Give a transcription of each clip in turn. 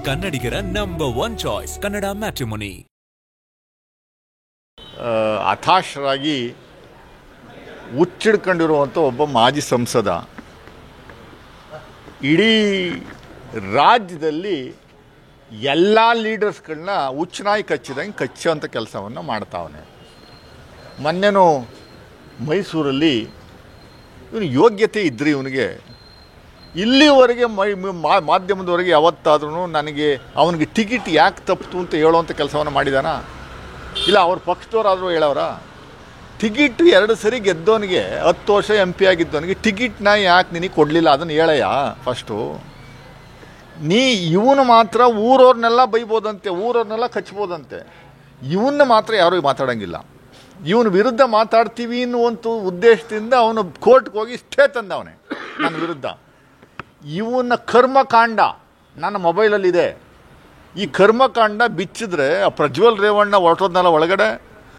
ಕನ್ನಡಿಗರ number 1 choice Kannada matrimony. ಹತಾಶರಾಗಿ ಹುಚ್ಚಿಡ್ಕೊಂಡಿರುವಂಥ ಒಬ್ಬ ಮಾಜಿ ಸಂಸದ ಇಡೀ ರಾಜ್ಯದಲ್ಲಿ ಎಲ್ಲ ಲೀಡರ್ಸ್ಗಳನ್ನ ಹುಚ್ಚನಾಯಿ ಕಚ್ಚಿದಂಗೆ ಕಚ್ಚೋಂಥ ಕೆಲಸವನ್ನು ಮಾಡ್ತಾವನೆ. ಮೊನ್ನೆನೂ ಮೈಸೂರಲ್ಲಿ ಇವನು ಯೋಗ್ಯತೆ ಇದ್ದರೆ ಇವನಿಗೆ ಇಲ್ಲಿವರೆಗೆ ಮಾಧ್ಯಮದವರೆಗೆ ಯಾವತ್ತಾದ್ರೂ ನನಗೆ ಅವನಿಗೆ ಟಿಕೆಟ್ ಯಾಕೆ ತಪ್ಪಿತು ಅಂತ ಹೇಳೋವಂಥ ಕೆಲಸವನ್ನು ಮಾಡಿದಾನ? ಇಲ್ಲ ಅವ್ರ ಪಕ್ಷದವರಾದರೂ ಹೇಳೋರ? ಟಿಕೆಟ್ 2 ಸರಿ ಗೆದ್ದವನಿಗೆ 10 ವರ್ಷ MP ಆಗಿದ್ದವನಿಗೆ ಟಿಕೆಟ್ನ ಯಾಕೆ ನಿನಗೆ ಕೊಡಲಿಲ್ಲ ಅದನ್ನು ಹೇಳಯ್ಯ ಫಸ್ಟು. ಇವನು ಮಾತ್ರ ಊರವ್ರನ್ನೆಲ್ಲ ಬೈಬೋದಂತೆ, ಊರವ್ರನ್ನೆಲ್ಲ ಕಚ್ಬೋದಂತೆ, ಇವನ್ನ ಮಾತ್ರ ಯಾರೂ ಮಾತಾಡೋಂಗಿಲ್ಲ. ಇವನ ವಿರುದ್ಧ ಮಾತಾಡ್ತೀವಿ ಅನ್ನುವಂಥ ಉದ್ದೇಶದಿಂದ ಅವನು ಕೋರ್ಟ್ಗೆ ಹೋಗಿ ಸ್ಟೇ ತಂದವನೇ ನನ್ನ ವಿರುದ್ಧ. ಇವನ ಕರ್ಮಕಾಂಡ ನನ್ನ ಮೊಬೈಲಲ್ಲಿದೆ. ಈ ಕರ್ಮಕಾಂಡ ಬಿಚ್ಚಿದ್ರೆ ಪ್ರಜ್ವಲ್ ರೇವಣ್ಣ ಹೊರಟೋದ್ನಲ್ಲ ಒಳಗಡೆ.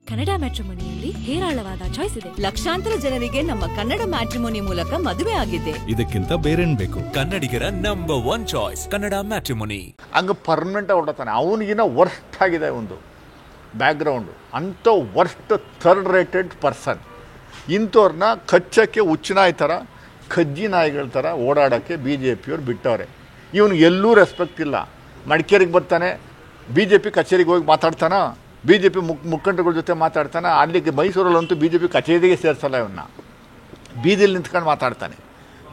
ಕನ್ನಡ ಮ್ಯಾಟ್ರಿಮೋನಿಯಲ್ಲಿ ಹೇರಾಳವಾದ ಚಾಯ್ಸ್ ಇದೆ. ಲಕ್ಷಾಂತರ ಜನರಿಗೆ ನಮ್ಮ ಕನ್ನಡ ಮ್ಯಾಟ್ರಿಮೋನಿ ಮೂಲಕ ಮದುವೆ ಆಗಿದೆ. ಇದಕ್ಕಿಂತ ಬೇರೇನ್ ಬೇಕು? ಕನ್ನಡಿಗರ ನಂಬರ್ 1 ಚಾಯ್ಸ್ ಕನ್ನಡ ಮ್ಯಾಟ್ರಿಮೋನಿ. ಹಂಗೆ ಪರ್ಮನೆಂಟ್ ಹೊರಡ್ತಾನೆ. ಅವನಿಗಿನ ವರ್ಸ್ಟ್ ಆಗಿದೆ ಒಂದು ಬ್ಯಾಕ್ಗ್ರೌಂಡು. ಅಂಥ ವರ್ಸ್ಟ್ ಥರ್ಡ್ ರೇಟೆಡ್ ಪರ್ಸನ್. ಇಂಥವ್ರನ್ನ ಕಚ್ಚಕ್ಕೆ ಹುಚ್ಚನಾಯಿ ಥರ ಕಜ್ಜಿ ನಾಯಿಗಳ ಥರ ಓಡಾಡೋಕ್ಕೆ BJP ಅವ್ರು ಬಿಟ್ಟವ್ರೆ. ಇವನಿಗೆ ಎಲ್ಲೂ ರೆಸ್ಪೆಕ್ಟ್ ಇಲ್ಲ. ಮಡಿಕೇರಿಗೆ ಬರ್ತಾನೆ, BJP ಕಚೇರಿಗೆ ಹೋಗಿ ಮಾತಾಡ್ತಾನ, BJP ಮುಖಂಡಗಳ ಜೊತೆ ಮಾತಾಡ್ತಾನೆ. ಅಲ್ಲಿಗೆ ಮೈಸೂರಲ್ಲಂತೂ BJP ಕಚೇರಿಗೆ ಸೇರಿಸಲ್ಲ ಇವನ್ನ. ಬೀದಿಲಿ ನಿಂತ್ಕೊಂಡು ಮಾತಾಡ್ತಾನೆ.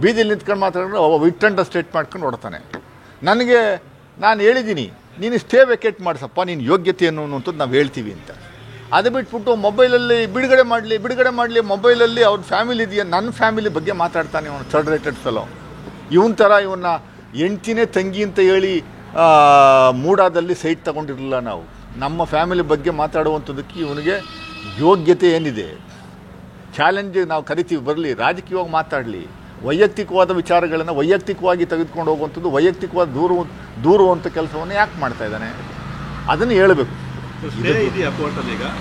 ಬೀದಿಲಿ ನಿಂತ್ಕೊಂಡು ಮಾತಾಡಿದ್ರೆ ವಿಟ್ಟಂಡ ಸ್ಟೇಟ್ ಮಾಡ್ಕೊಂಡು ಓಡ್ತಾನೆ. ನಾನು ಹೇಳಿದ್ದೀನಿ, ನೀನು ಸ್ಟೇ ವೆಕೇಟ್ ಮಾಡಿಸಪ್ಪ, ನೀನು ಯೋಗ್ಯತೆ ಅನ್ನುವಂಥದ್ದು ನಾವು ಹೇಳ್ತೀವಿ ಅಂತ. ಅದು ಬಿಟ್ಬಿಟ್ಟು ಮೊಬೈಲಲ್ಲಿ ಬಿಡುಗಡೆ ಮಾಡಲಿ ಮೊಬೈಲಲ್ಲಿ ಅವ್ರ ಫ್ಯಾಮಿಲಿ ಇದೆಯಾ, ನನ್ನ ಫ್ಯಾಮಿಲಿ ಬಗ್ಗೆ ಮಾತಾಡ್ತಾನೆ ಇವನು ಥರ್ಡ್ ರೇಟೆಡ್ ಫೆಲೋ. ಇವನ ಥರ ಇವನ್ನ ಹೆಂಡ್ತಿನೇ ತಂಗಿ ಅಂತ ಹೇಳಿ ಮೂಡಾದಲ್ಲಿ ಸೈಟ್ ತಗೊಂಡಿರಲಿಲ್ಲ ನಾವು. ನಮ್ಮ ಫ್ಯಾಮಿಲಿ ಬಗ್ಗೆ ಮಾತಾಡುವಂಥದ್ದಕ್ಕೆ ಇವನಿಗೆ ಯೋಗ್ಯತೆ ಏನಿದೆ? ಚಾಲೆಂಜ್ ನಾವು ಕರಿತೀವಿ, ಬರಲಿ, ರಾಜಕೀಯವಾಗಿ ಮಾತಾಡಲಿ. ವೈಯಕ್ತಿಕವಾದ ವಿಚಾರಗಳನ್ನು ವೈಯಕ್ತಿಕವಾಗಿ ತೆಗೆದುಕೊಂಡು ಹೋಗುವಂಥದ್ದು, ವೈಯಕ್ತಿಕವಾದ ದೂರುವಂಥ ಕೆಲಸವನ್ನು ಯಾಕೆ ಮಾಡ್ತಾ ಇದ್ದಾನೆ ಅದನ್ನು ಹೇಳಬೇಕು.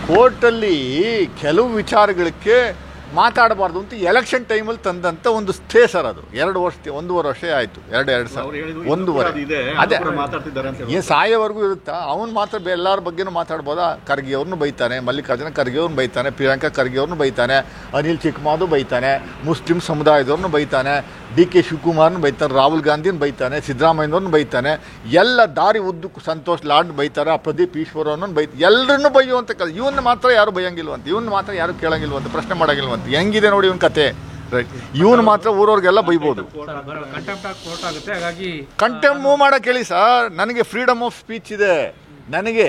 ಕೋರ್ಟಲ್ಲಿ ಕೆಲವು ವಿಚಾರಗಳಿಗೆ ಮಾತಾಡಬಾರ್ದು ಅಂತ ಎಲೆಕ್ಷನ್ ಟೈಮಲ್ಲಿ ತಂದಂಥ ಒಂದು ಸ್ಟೇ ಸರ್. ಅದು 1.5 ವರ್ಷ ಆಯಿತು. 1.5 ಅದೇ ಏನು ಸಾಯೋವರೆಗೂ ಇರುತ್ತಾ? ಅವನು ಮಾತ್ರ ಎಲ್ಲರ ಬಗ್ಗೆನೂ ಮಾತಾಡ್ಬೋದಾ? ಖರ್ಗೆ ಅವ್ರನ್ನೂ ಬೈತಾನೆ, ಮಲ್ಲಿಕಾರ್ಜುನ ಖರ್ಗೆ ಅವ್ರನ್ನ ಬೈತಾನೆ, ಪ್ರಿಯಾಂಕಾ ಖರ್ಗೆ ಅವ್ರನ್ನೂ ಬೈತಾನೆ, ಅನಿಲ್ ಚಿಕ್ಕಮಾದು ಬೈತಾನೆ, ಮುಸ್ಲಿಂ ಸಮುದಾಯದವ್ರನ್ನೂ ಬೈತಾನೆ, DK ಶಿವಕುಮಾರ್ನ ಬೈತಾನೆ, ರಾಹುಲ್ ಗಾಂಧಿನ ಬೈತಾನೆ, ಸಿದ್ದರಾಮಯ್ಯನವ್ರನ್ನ ಬೈತಾನೆ, ಎಲ್ಲ ದಾರಿ ಉದ್ದಕ್ಕೂ ಸಂತೋಷ್ ಲಾಡ್ ಬೈತಾರೆ, ಪ್ರದೀಪ್ ಈಶ್ವರವ್ರನ್ನ ಎಲ್ಲರನ್ನೂ ಬೈಯುವಂಥ ಇವನ್ನ ಮಾತ್ರ ಯಾರು ಬೈಯಂಗಿಲ್ವಂತ, ಇವನ್ನ ಮಾತ್ರ ಯಾರು ಕೇಳಂಗಿಲ್ವಂತ, ಪ್ರಶ್ನೆ ಮಾಡೋಂಗಿಲ್ವಂತ. ಹೆಂಗಿದೆ ನೋಡಿ ಇವನ ಕತೆ. ರೈಟ್, ಇವನು ಮಾತ್ರ ಊರವ್ರಿಗೆಲ್ಲ ಬೈಬೋದು. ಕಂಟೆಂಪ್ಟ್ ಮೂವ್ ಮಾಡೋಕೆ ಹೇಳಿ ಸರ್. ನನಗೆ ಫ್ರೀಡಮ್ ಆಫ್ ಸ್ಪೀಚ್ ಇದೆ. ನನಗೆ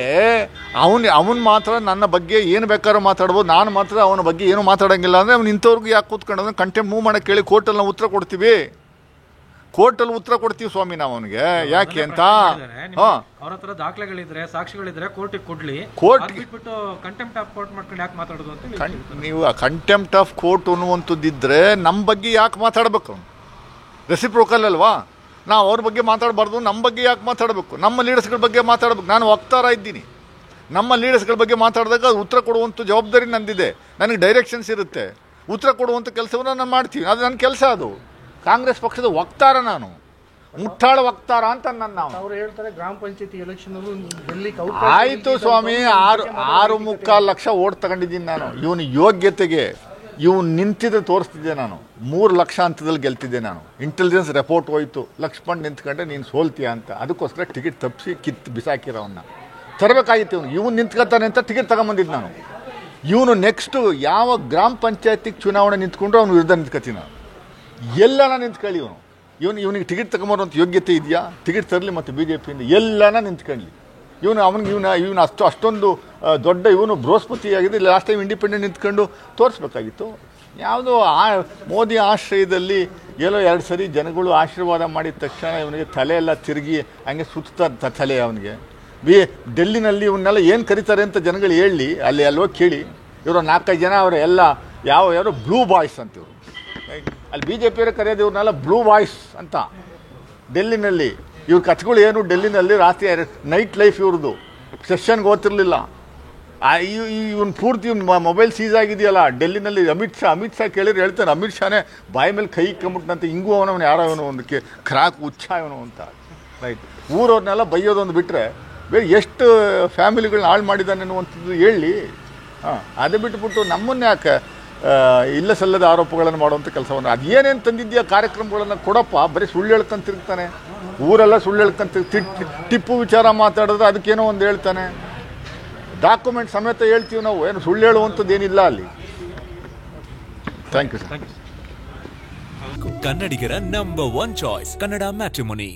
ಅವನು ಮಾತ್ರ ನನ್ನ ಬಗ್ಗೆ ಏನು ಬೇಕಾದ್ರೂ ಮಾತಾಡ್ಬೋದು, ನಾನು ಮಾತ್ರ ಅವನ ಬಗ್ಗೆ ಏನು ಮಾತಾಡೋಂಗಿಲ್ಲ ಅಂದರೆ ಅವ್ನು ಇಂಥವ್ರಿಗೂ ಯಾಕೆ ಕೂತ್ಕೊಂಡು ಕಂಟೆಂಪ್ಟ್ ಮೂವ್ ಮಾಡೋಕೆ ಹೇಳಿ ಕೋರ್ಟಲ್ಲಿ ನಾವು ಉತ್ತರ ಕೊಡ್ತೀವಿ. ಕೋರ್ಟಲ್ಲಿ ಉತ್ತರ ಕೊಡ್ತೀವಿ ಸ್ವಾಮಿ ನಾವು ಅವನಿಗೆ. ಯಾಕೆ ಅಂತ ಅವ್ರ ಹತ್ರ ದಾಖಲೆಗಳಿದ್ರೆ, ಸಾಕ್ಷಿಗಳಿದ್ರೆ ಕೋರ್ಟಿಗೆ ಕೊಡ್ಲಿ. ಕಂಟೆಂಪ್ಟ್ ಆಫ್ ಕೋರ್ಟ್ ಮಾಡ್ಕೊಂಡು ಯಾಕೆ ಮಾತಾಡೋದು ಅಂತ ನೀವು ಕಂಟೆಂಪ್ಟ್ ಆಫ್ ಕೋರ್ಟ್ ಅನ್ನುವಂಥದ್ದಿದ್ರೆ ನಮ್ಮ ಬಗ್ಗೆ ಯಾಕೆ ಮಾತಾಡಬೇಕು? ಅವನು ರೆಸಿಪ್ರೋಕಲ್ ಅಲ್ವಾ? ನಾವು ಅವ್ರ ಬಗ್ಗೆ ಮಾತಾಡಬಾರ್ದು, ನಮ್ಮ ಬಗ್ಗೆ ಯಾಕೆ ಮಾತಾಡಬೇಕು? ನಮ್ಮ ಲೀಡರ್ಸ್ಗಳ ಬಗ್ಗೆ ಮಾತಾಡಬೇಕು. ನಾನು ವಕ್ತಾರ ಇದ್ದೀನಿ. ನಮ್ಮ ಲೀಡರ್ಸ್ಗಳ ಬಗ್ಗೆ ಮಾತಾಡಿದಾಗ ಉತ್ತರ ಕೊಡುವಂಥ ಜವಾಬ್ದಾರಿ ನಂದಿದೆ. ನನಗೆ ಡೈರೆಕ್ಷನ್ಸ್ ಇರುತ್ತೆ. ಉತ್ತರ ಕೊಡುವಂಥ ಕೆಲಸವನ್ನು ನಾನು ಮಾಡ್ತೀವಿ. ಅದು ನನ್ನ ಕೆಲಸ. ಅದು ಕಾಂಗ್ರೆಸ್ ಪಕ್ಷದ ವಕ್ತಾರ, ನಾನು ಮುಟ್ಟಾಳ ವಕ್ತಾರ ಅಂತ ನನ್ನ ಅವ್ರು ಹೇಳ್ತಾರೆ. ಗ್ರಾಮ ಪಂಚಾಯತಿ ಎಲೆಕ್ಷನ್ ಆಯಿತು ಸ್ವಾಮಿ, 6.25 ಲಕ್ಷ ಓಟ್ ತಗೊಂಡಿದ್ದೀನಿ ನಾನು. ಇವನು ಯೋಗ್ಯತೆಗೆ ಇವನು ನಿಂತಿದ್ರೆ ತೋರಿಸ್ತಿದ್ದೆ. ನಾನು 3 ಲಕ್ಷ ಹಂತದಲ್ಲಿ ಗೆಲ್ತಿದ್ದೆ. ನಾನು ಇಂಟೆಲಿಜೆನ್ಸ್ ರಿಪೋರ್ಟ್ ಹೋಯ್ತು, ಲಕ್ಷ್ಮಣ್ ನಿಂತ್ಕೊಂಡೆ ನೀನು ಸೋಲ್ತೀಯ ಅಂತ. ಅದಕ್ಕೋಸ್ಕರ ಟಿಕೆಟ್ ತಪ್ಪಿಸಿ ಬಿಸಾಕಿರೋವನ್ನ ತರಬೇಕಾಗಿತ್ತು. ಇವನು ನಿಂತ್ಕೊತಾನೆ ಅಂತ ಟಿಕೆಟ್ ತಗೊಂಬಂದಿದ್ದು ನಾನು. ಇವನು ನೆಕ್ಸ್ಟು ಯಾವ ಗ್ರಾಮ ಪಂಚಾಯತಿಗೆ ಚುನಾವಣೆ ನಿಂತ್ಕೊಂಡ್ರು ಅವನು ವಿರುದ್ಧ ನಿಂತ್ಕೊತೀನಿ ನಾನು. ಎಲ್ಲನ ನಿಂತ್ಕೊಳ್ಳಿ. ಇವನಿಗೆ ಟಿಕೆಟ್ ತಗೊಂಬರುವಂಥ ಯೋಗ್ಯತೆ ಇದೆಯಾ? ಟಿಕೆಟ್ ತರಲಿ ಮತ್ತು BJPಯಿಂದ ಎಲ್ಲನ ನಿಂತ್ಕೊಳ್ಳಿ. ಇವನು ಅಷ್ಟೊಂದು ದೊಡ್ಡ ಇವನು ಬೃಹಸ್ಪತಿ ಆಗಿದೆ. ಲಾಸ್ಟ್ ಟೈಮ್ ಇಂಡಿಪೆಂಡೆಂಟ್ ನಿಂತ್ಕೊಂಡು ತೋರಿಸ್ಬೇಕಾಗಿತ್ತು. ಯಾವುದೋ ಮೋದಿ ಆಶ್ರಯದಲ್ಲಿ ಎಲ್ಲೋ 2 ಸರಿ ಜನಗಳು ಆಶೀರ್ವಾದ ಮಾಡಿದ ತಕ್ಷಣ ಇವನಿಗೆ ತಲೆ ಎಲ್ಲ ತಿರುಗಿ ಹಂಗೆ ಸುತ್ತಾ ತಲೆ. ಅವನಿಗೆ ಡೆಲ್ಲಿನಲ್ಲಿ ಇವನ್ನೆಲ್ಲ ಏನು ಕರೀತಾರೆ ಅಂತ ಜನಗಳು ಹೇಳಿ ಅಲ್ಲಿ ಹೋಗಿ ಕೇಳಿ. ಇವರು 4-5 ಜನ ಅವರು ಎಲ್ಲ ಯಾರು ಬ್ಲೂ ಬಾಯ್ಸ್ ಅಂತಿವರು. ಅಲ್ಲಿ BJP ಅವರೇ ಕರೆಯೋದು ಇವ್ರನ್ನೆಲ್ಲ ಬ್ಲೂ ಬಾಯ್ಸ್ ಅಂತ. ಡೆಲ್ಲಿನಲ್ಲಿ ಇವ್ರ ಕಥೆಗಳು ಏನು, ಡೆಲ್ಲಿನಲ್ಲಿ ರಾತ್ರಿ ನೈಟ್ ಲೈಫ್ ಇವ್ರದ್ದು. ಸೆಷನ್ಗೆ ಓದ್ತಿರ್ಲಿಲ್ಲ. ಇವನು ಪೂರ್ತಿ ಮೊಬೈಲ್ ಸೀಸ್ ಆಗಿದೆಯಲ್ಲ ಡೆಲ್ಲಿನಲ್ಲಿ. ಅಮಿತ್ ಶಾ ಕೇಳಿದ್ರೆ ಹೇಳ್ತಾನೆ, ಅಮಿತ್ ಶಾನೇ ಬಾಯಿ ಮೇಲೆ ಕೈ ಇಕ್ಕೊಂಬಿಟ್ಟಂತೆ ಹಿಂಗೂ ಅವನು ಯಾರೋ ಇವನು ಒಂದಕ್ಕೆ ಕ್ರಾಕ್ ಹುಚ್ಚ ಇವನು ಅಂತ. ರೈಟ್. ಊರವ್ರನ್ನೆಲ್ಲ ಬೈಯೋದೊಂದು ಬಿಟ್ಟರೆ ಬೇರೆ ಎಷ್ಟು ಫ್ಯಾಮಿಲಿಗಳನ್ನ ಹಾಳು ಮಾಡಿದ್ದಾನೆ ಅನ್ನುವಂಥದ್ದು ಹೇಳಿ. ಹಾಂ, ಅದೇ ಬಿಟ್ಟುಬಿಟ್ಟು ನಮ್ಮನ್ನೇ ಯಾಕೆ ಇಲ್ಲ ಸಲ್ಲದ ಆರೋಪಗಳನ್ನು ಮಾಡುವಂಥ ಕೆಲಸವನ್ನು, ಅದೇನೇನು ತಂದಿದ್ದೀಯ ಕಾರ್ಯಕ್ರಮಗಳನ್ನು ಕೊಡಪ್ಪ, ಬರೀ ಸುಳ್ಳು ಹೇಳ್ಕೊಂತ ತಿರುಗ್ತಾನೆ. ಊರೆಲ್ಲ ಸುಳ್ಳು ಹೇಳ್ಕೊಂತ ಟಿಪ್ಪು ವಿಚಾರ ಮಾತಾಡಿದ್ರೆ ಅದಕ್ಕೇನೋ ಒಂದು ಹೇಳ್ತಾನೆ. ಡಾಕ್ಯುಮೆಂಟ್ ಸಮೇತ ಹೇಳ್ತೀವಿ ನಾವು, ಏನು ಸುಳ್ಳು ಹೇಳುವಂಥದ್ದು ಏನಿಲ್ಲ ಅಲ್ಲಿ. Thank you sir. ಕನ್ನಡಿಗರ ನಂಬರ್ 1 ಚಾಯ್ಸ್ ಕನ್ನಡ ಮ್ಯಾಟ್ರಿಮೋನಿ.